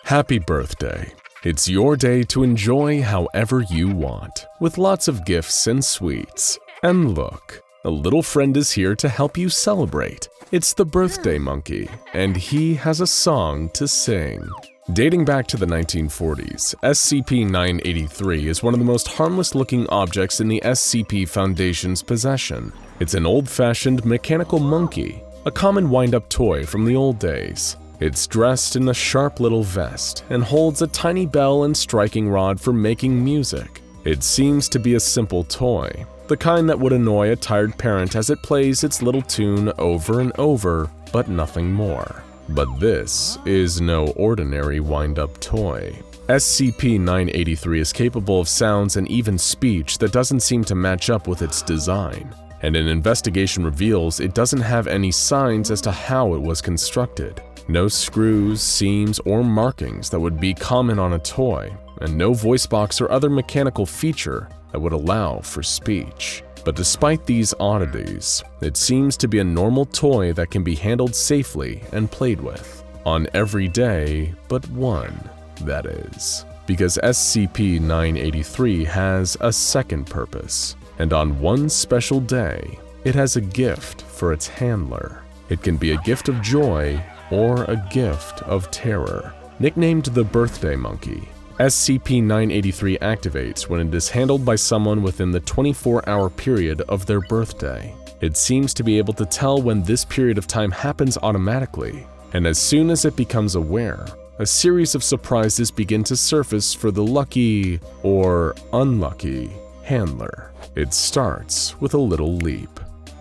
Happy birthday. It's your day to enjoy however you want, with lots of gifts and sweets. And look, a little friend is here to help you celebrate. It's the birthday monkey, and he has a song to sing. Dating back to the 1940s, SCP-983 is one of the most harmless-looking objects in the SCP Foundation's possession. It's an old-fashioned mechanical monkey, a common wind-up toy from the old days. It's dressed in a sharp little vest and holds a tiny bell and striking rod for making music. It seems to be a simple toy, the kind that would annoy a tired parent as it plays its little tune over and over, but nothing more. But this is no ordinary wind-up toy. SCP-983 is capable of sounds and even speech that doesn't seem to match up with its design, and an investigation reveals it doesn't have any signs as to how it was constructed. No screws, seams, or markings that would be common on a toy, and no voice box or other mechanical feature that would allow for speech. But despite these oddities, it seems to be a normal toy that can be handled safely and played with. On every day but one, that is. Because SCP-983 has a second purpose, and on one special day, it has a gift for its handler. It can be a gift of joy or a gift of terror. Nicknamed the birthday monkey, SCP-983 activates when it is handled by someone within the 24-hour period of their birthday. It seems to be able to tell when this period of time happens automatically, and as soon as it becomes aware, a series of surprises begin to surface for the lucky or unlucky handler. It starts with a little leap.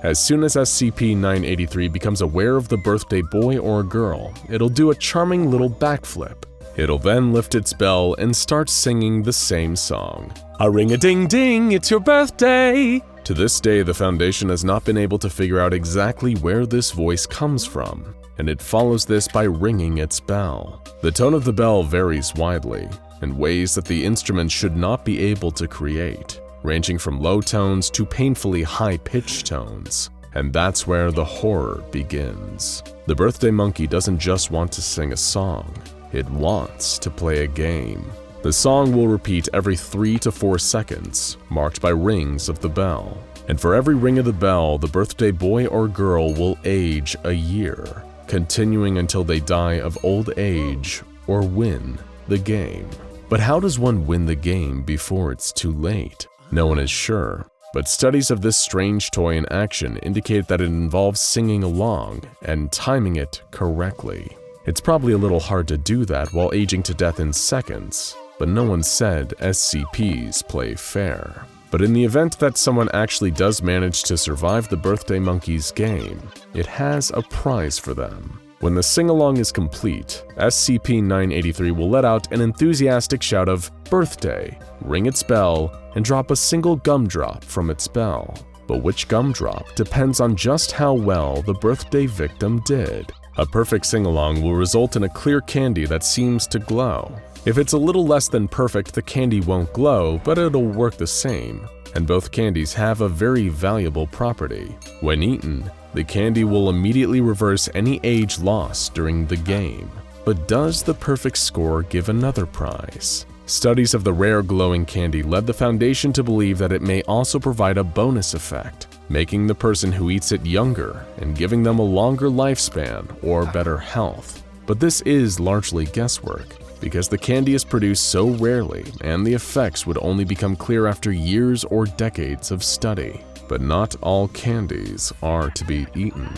As soon as SCP-983 becomes aware of the birthday boy or girl, it'll do a charming little backflip. It'll then lift its bell and start singing the same song. A-ring-a-ding-ding, it's your birthday! To this day, the Foundation has not been able to figure out exactly where this voice comes from, and it follows this by ringing its bell. The tone of the bell varies widely, in ways that the instrument should not be able to create, ranging from low tones to painfully high-pitched tones. And that's where the horror begins. The birthday monkey doesn't just want to sing a song, it wants to play a game. The song will repeat every 3 to 4 seconds, marked by rings of the bell. And for every ring of the bell, the birthday boy or girl will age a year, continuing until they die of old age or win the game. But how does one win the game before it's too late? No one is sure, but studies of this strange toy in action indicate that it involves singing along and timing it correctly. It's probably a little hard to do that while aging to death in seconds, but no one said SCPs play fair. But in the event that someone actually does manage to survive the birthday monkey's game, it has a prize for them. When the sing-along is complete, SCP-983 will let out an enthusiastic shout of "birthday," ring its bell, and drop a single gumdrop from its bell. But which gumdrop depends on just how well the birthday victim did. A perfect sing-along will result in a clear candy that seems to glow. If it's a little less than perfect, the candy won't glow, but it'll work the same. And both candies have a very valuable property. When eaten, the candy will immediately reverse any age lost during the game. But does the perfect score give another prize? Studies of the rare glowing candy led the Foundation to believe that it may also provide a bonus effect, making the person who eats it younger and giving them a longer lifespan or better health. But this is largely guesswork, because the candy is produced so rarely and the effects would only become clear after years or decades of study. But not all candies are to be eaten.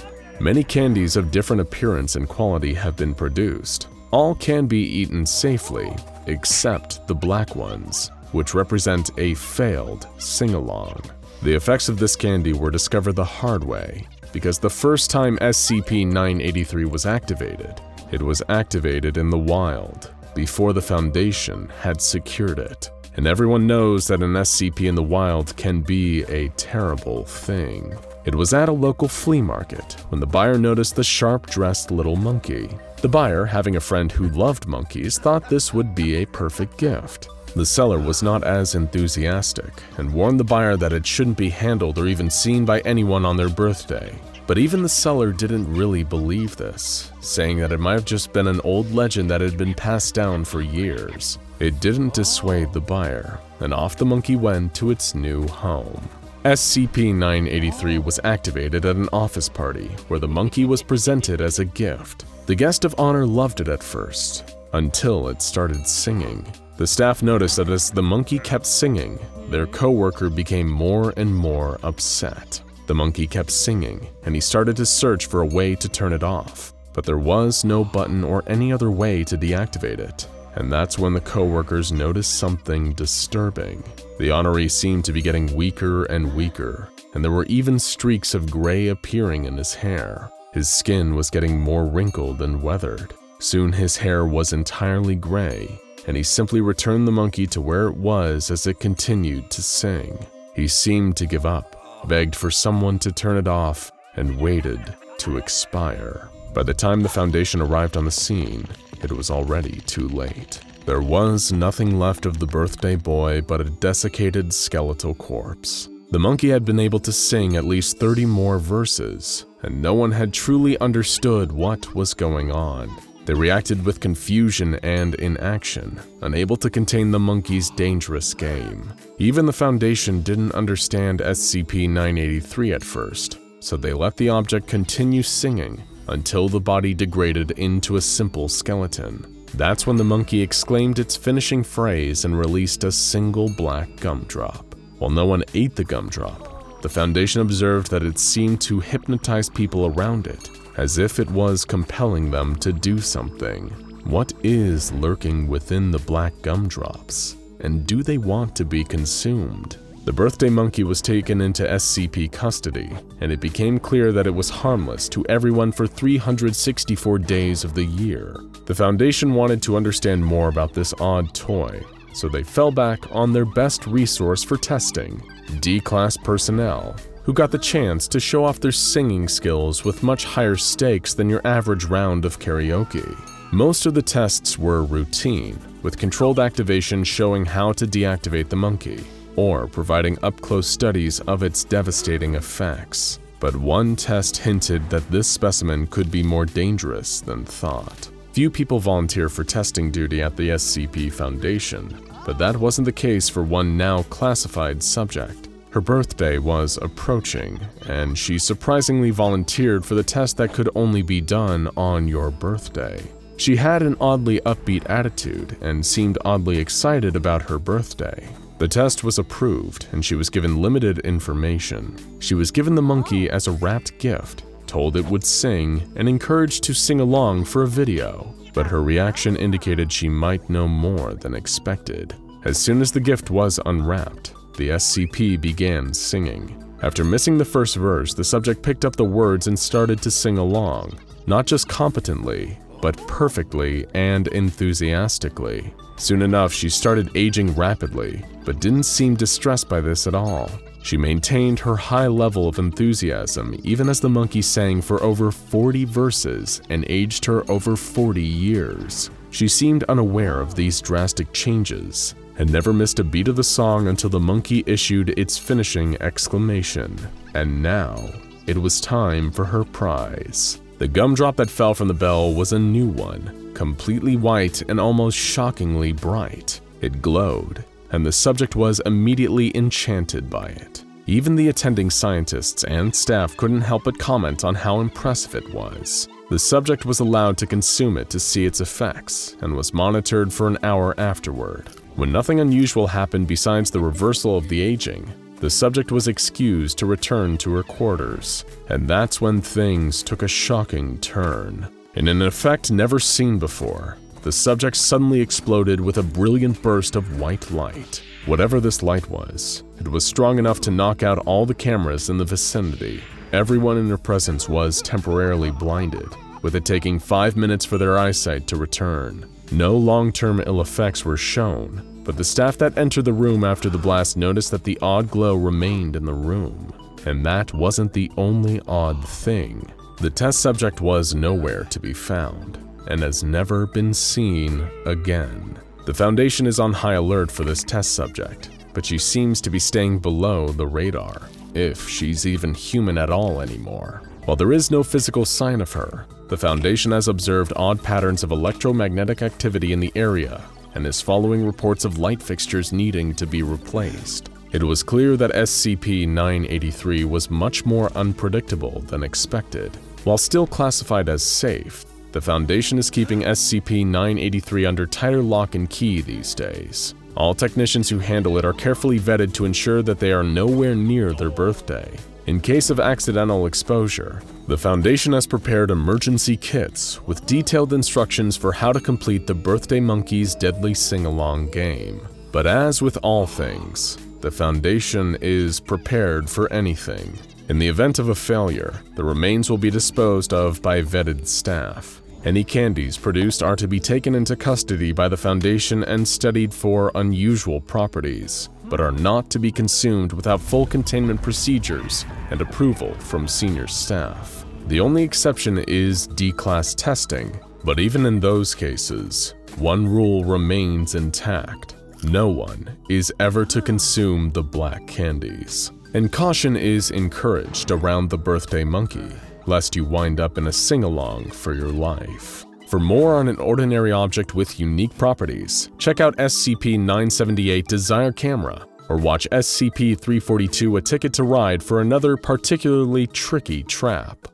Many candies of different appearance and quality have been produced. All can be eaten safely, except the black ones, which represent a failed sing-along. The effects of this candy were discovered the hard way, because the first time SCP-983 was activated, it was activated in the wild, before the Foundation had secured it. And everyone knows that an SCP in the wild can be a terrible thing. It was at a local flea market when the buyer noticed the sharp-dressed little monkey. The buyer, having a friend who loved monkeys, thought this would be a perfect gift. The seller was not as enthusiastic and warned the buyer that it shouldn't be handled or even seen by anyone on their birthday. But even the seller didn't really believe this, saying that it might have just been an old legend that had been passed down for years. It didn't dissuade the buyer, and off the monkey went to its new home. SCP-983 was activated at an office party where the monkey was presented as a gift. The guest of honor loved it at first, until it started singing. The staff noticed that as the monkey kept singing, their coworker became more and more upset. The monkey kept singing, and he started to search for a way to turn it off, but there was no button or any other way to deactivate it. And that's when the coworkers noticed something disturbing. The honoree seemed to be getting weaker and weaker, and there were even streaks of gray appearing in his hair. His skin was getting more wrinkled and weathered. Soon his hair was entirely gray, and he simply returned the monkey to where it was as it continued to sing. He seemed to give up, begged for someone to turn it off, and waited to expire. By the time the Foundation arrived on the scene, it was already too late. There was nothing left of the birthday boy but a desiccated skeletal corpse. The monkey had been able to sing at least 30 more verses, and no one had truly understood what was going on. They reacted with confusion and inaction, unable to contain the monkey's dangerous game. Even the Foundation didn't understand SCP-983 at first, so they let the object continue singing until the body degraded into a simple skeleton. That's when the monkey exclaimed its finishing phrase and released a single black gumdrop. While no one ate the gumdrop, the Foundation observed that it seemed to hypnotize people around it, as if it was compelling them to do something. What is lurking within the black gumdrops, and do they want to be consumed? The birthday monkey was taken into SCP custody, and it became clear that it was harmless to everyone for 364 days of the year. The Foundation wanted to understand more about this odd toy, so they fell back on their best resource for testing, D-Class personnel, who got the chance to show off their singing skills with much higher stakes than your average round of karaoke. Most of the tests were routine, with controlled activation showing how to deactivate the monkey, or providing up-close studies of its devastating effects. But one test hinted that this specimen could be more dangerous than thought. Few people volunteer for testing duty at the SCP Foundation, but that wasn't the case for one now classified subject. Her birthday was approaching, and she surprisingly volunteered for the test that could only be done on your birthday. She had an oddly upbeat attitude and seemed oddly excited about her birthday. The test was approved, and she was given limited information. She was given the monkey as a wrapped gift, told it would sing, and encouraged to sing along for a video, but her reaction indicated she might know more than expected. As soon as the gift was unwrapped, the SCP began singing. After missing the first verse, the subject picked up the words and started to sing along, not just competently, but perfectly and enthusiastically. Soon enough, she started aging rapidly, but didn't seem distressed by this at all. She maintained her high level of enthusiasm even as the monkey sang for over 40 verses and aged her over 40 years. She seemed unaware of these drastic changes and never missed a beat of the song until the monkey issued its finishing exclamation. And now, it was time for her prize. The gumdrop that fell from the bell was a new one, completely white and almost shockingly bright. It glowed, and the subject was immediately enchanted by it. Even the attending scientists and staff couldn't help but comment on how impressive it was. The subject was allowed to consume it to see its effects, and was monitored for an hour afterward. When nothing unusual happened besides the reversal of the aging, the subject was excused to return to her quarters, and that's when things took a shocking turn. In an effect never seen before, the subject suddenly exploded with a brilliant burst of white light. Whatever this light was, it was strong enough to knock out all the cameras in the vicinity. Everyone in her presence was temporarily blinded, with it taking 5 minutes for their eyesight to return. No long-term ill effects were shown, but the staff that entered the room after the blast noticed that the odd glow remained in the room. And that wasn't the only odd thing. The test subject was nowhere to be found, and has never been seen again. The Foundation is on high alert for this test subject, but she seems to be staying below the radar, if she's even human at all anymore. While there is no physical sign of her, the Foundation has observed odd patterns of electromagnetic activity in the area and is following reports of light fixtures needing to be replaced. It was clear that SCP-983 was much more unpredictable than expected. While still classified as safe, the Foundation is keeping SCP-983 under tighter lock and key these days. All technicians who handle it are carefully vetted to ensure that they are nowhere near their birthday. In case of accidental exposure, the Foundation has prepared emergency kits with detailed instructions for how to complete the Birthday Monkey's deadly sing-along game. But as with all things, the Foundation is prepared for anything. In the event of a failure, the remains will be disposed of by vetted staff. Any candies produced are to be taken into custody by the Foundation and studied for unusual properties, but are not to be consumed without full containment procedures and approval from senior staff. The only exception is D-class testing, but even in those cases, one rule remains intact. No one is ever to consume the black candies. And caution is encouraged around the birthday monkey, lest you wind up in a sing-along for your life. For more on an ordinary object with unique properties, check out SCP-978 Desire Camera, or watch SCP-342 A Ticket to Ride for another particularly tricky trap.